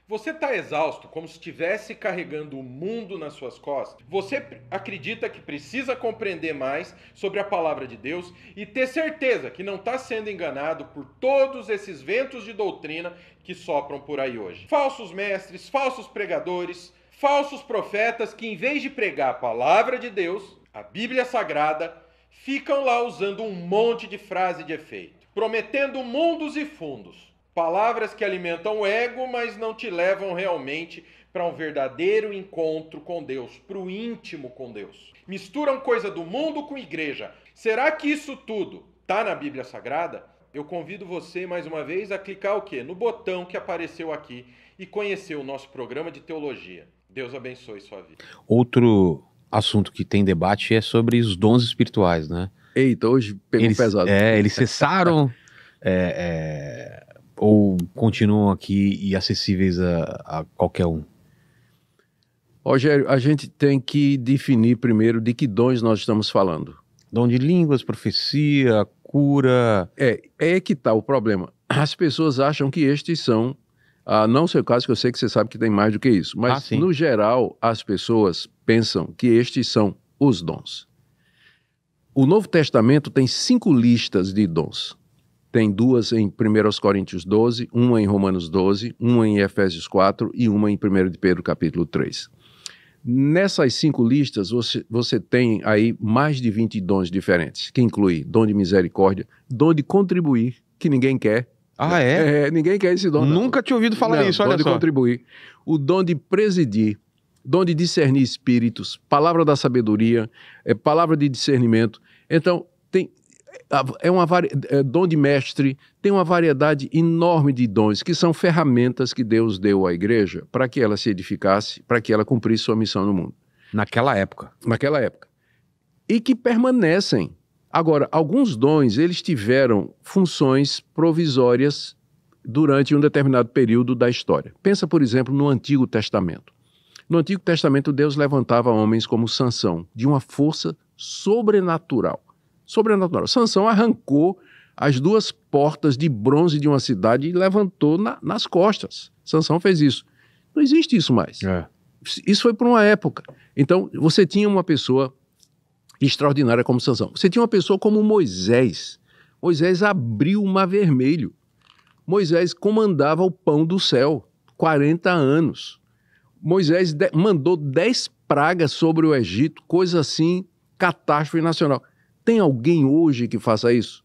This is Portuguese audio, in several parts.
Você está exausto, como se estivesse carregando o mundo nas suas costas? Você acredita que precisa compreender mais sobre a palavra de Deus e ter certeza que não está sendo enganado por todos esses ventos de doutrina que sopram por aí hoje? Falsos mestres, falsos pregadores, falsos profetas que, em vez de pregar a palavra de Deus, a Bíblia Sagrada, ficam lá usando um monte de frase de efeito, prometendo mundos e fundos. Palavras que alimentam o ego, mas não te levam realmente para um verdadeiro encontro com Deus, para o íntimo com Deus. Misturam coisa do mundo com igreja. Será que isso tudo está na Bíblia Sagrada? Eu convido você, mais uma vez, a clicar o quê? No botão que apareceu aqui e conhecer o nosso programa de teologia. Deus abençoe sua vida. Outro assunto que tem debate é sobre os dons espirituais, né? Eita, hoje pegou pesado. Eles cessaram... ou continuam aqui e acessíveis a qualquer um? Rogério, a gente tem que definir primeiro de que dons nós estamos falando. Dom de línguas, profecia, cura... É que está o problema. As pessoas acham que estes são, não o seu caso, que eu sei que você sabe que tem mais do que isso, mas no geral as pessoas pensam que estes são os dons. O Novo Testamento tem 5 listas de dons. Tem 2 em 1 Coríntios 12, uma em Romanos 12, uma em Efésios 4 e uma em 1 de Pedro capítulo 3. Nessas 5 listas, você tem aí mais de 20 dons diferentes, que inclui dom de misericórdia, dom de contribuir, que ninguém quer. Ah, é? Ninguém quer esse dom. Nunca tinha ouvido falar isso, olha só. Dom de contribuir. O dom de presidir, dom de discernir espíritos, palavra da sabedoria, palavra de discernimento. Então, tem... dom de mestre, tem uma variedade enorme de dons que são ferramentas que Deus deu à igreja para que ela se edificasse, para que ela cumprisse sua missão no mundo. Naquela época. E que permanecem. Agora, alguns dons, eles tiveram funções provisórias durante um determinado período da história. Pensa, por exemplo, no Antigo Testamento. No Antigo Testamento, Deus levantava homens como Sansão, de uma força sobrenatural. Sansão arrancou as 2 portas de bronze de uma cidade e levantou nas costas. Sansão fez isso. Não existe isso mais. Isso foi por uma época. Então, você tinha uma pessoa extraordinária como Sansão. Você tinha uma pessoa como Moisés. Moisés abriu o Mar Vermelho. Moisés comandava o pão do céu, 40 anos. Moisés mandou 10 pragas sobre o Egito, coisa assim, catástrofe nacional. Tem alguém hoje que faça isso?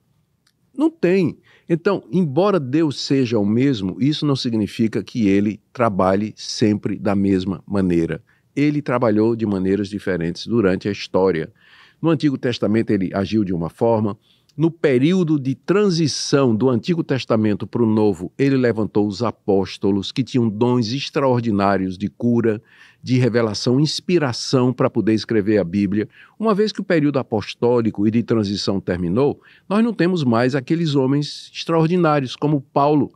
Não tem. Então, embora Deus seja o mesmo, isso não significa que ele trabalhe sempre da mesma maneira. Ele trabalhou de maneiras diferentes durante a história. No Antigo Testamento ele agiu de uma forma. No período de transição do Antigo Testamento para o Novo, ele levantou os apóstolos que tinham dons extraordinários de cura, de revelação, inspiração para poder escrever a Bíblia. Uma vez que o período apostólico e de transição terminou, nós não temos mais aqueles homens extraordinários, como Paulo,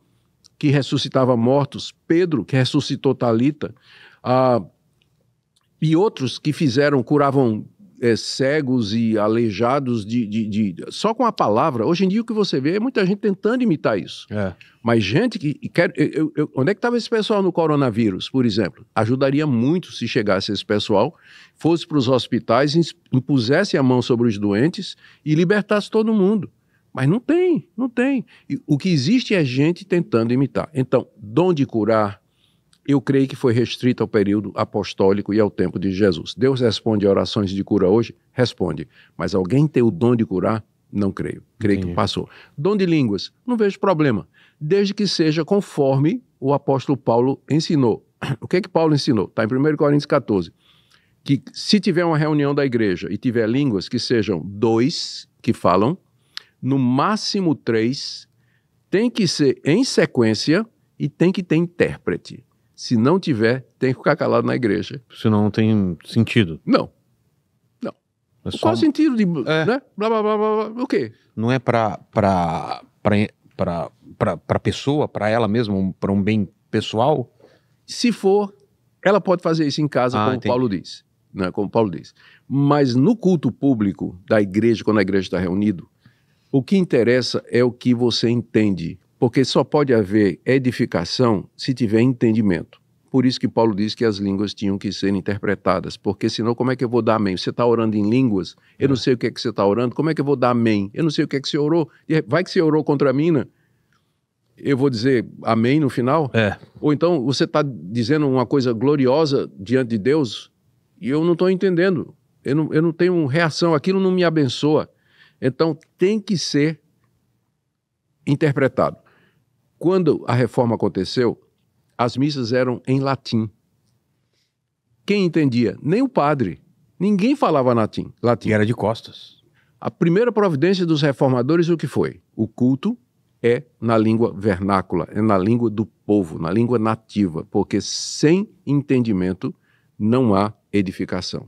que ressuscitava mortos, Pedro, que ressuscitou Talita, e outros que curavam cegos e aleijados só com a palavra. Hoje em dia o que você vê é muita gente tentando imitar isso. Mas gente que quer... onde é que estava esse pessoal no coronavírus, por exemplo? Ajudaria muito se chegasse esse pessoal, fosse para os hospitais, impusesse a mão sobre os doentes e libertasse todo mundo. Mas não tem. E o que existe é gente tentando imitar. Então, dom de curar, eu creio que foi restrito ao período apostólico e ao tempo de Jesus. Deus responde a orações de cura hoje? Responde. Mas alguém ter o dom de curar? Não creio. Creio que passou. Dom de línguas? Não vejo problema. Desde que seja conforme o apóstolo Paulo ensinou. O que Paulo ensinou? Está em 1 Coríntios 14. Que se tiver uma reunião da igreja e tiver línguas, que sejam 2 que falam, no máximo 3, tem que ser em sequência e tem que ter intérprete. Se não tiver, tem que ficar calado na igreja. Senão não tem sentido. Não. Qual o sentido de... né? Blá, blá, blá, blá, o quê? Não é para pessoa, para ela mesma, para um bem pessoal? Se for, ela pode fazer isso em casa, como Paulo diz. Né? Como Paulo diz. Mas no culto público da igreja, quando a igreja está reunida, o que interessa é o que você entende Porque só pode haver edificação se tiver entendimento. Por isso que Paulo diz que as línguas tinham que ser interpretadas, porque senão como é que eu vou dar amém? Você está orando em línguas, eu não sei o que é que você está orando, como é que eu vou dar amém? Eu não sei o que é que você orou, vai que você orou contra mim, né? Eu vou dizer amém no final? Ou então você está dizendo uma coisa gloriosa diante de Deus e eu não estou entendendo, eu não tenho reação, aquilo não me abençoa. Então tem que ser interpretado. Quando a reforma aconteceu, as missas eram em latim. Quem entendia? Nem o padre. Ninguém falava latim. E era de costas. A primeira providência dos reformadores, o que foi? O culto é na língua vernácula, é na língua do povo, na língua nativa, porque sem entendimento não há edificação.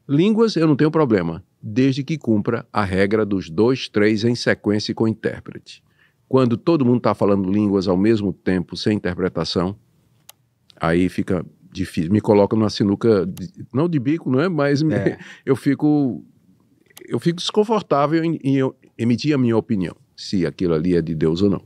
Línguas eu não tenho problema, desde que cumpra a regra dos 2, 3 em sequência com intérprete. Quando todo mundo está falando línguas ao mesmo tempo, sem interpretação, aí fica difícil. Me coloca numa sinuca, não de bico, não é? Mas eu fico desconfortável em emitir a minha opinião, se aquilo ali é de Deus ou não.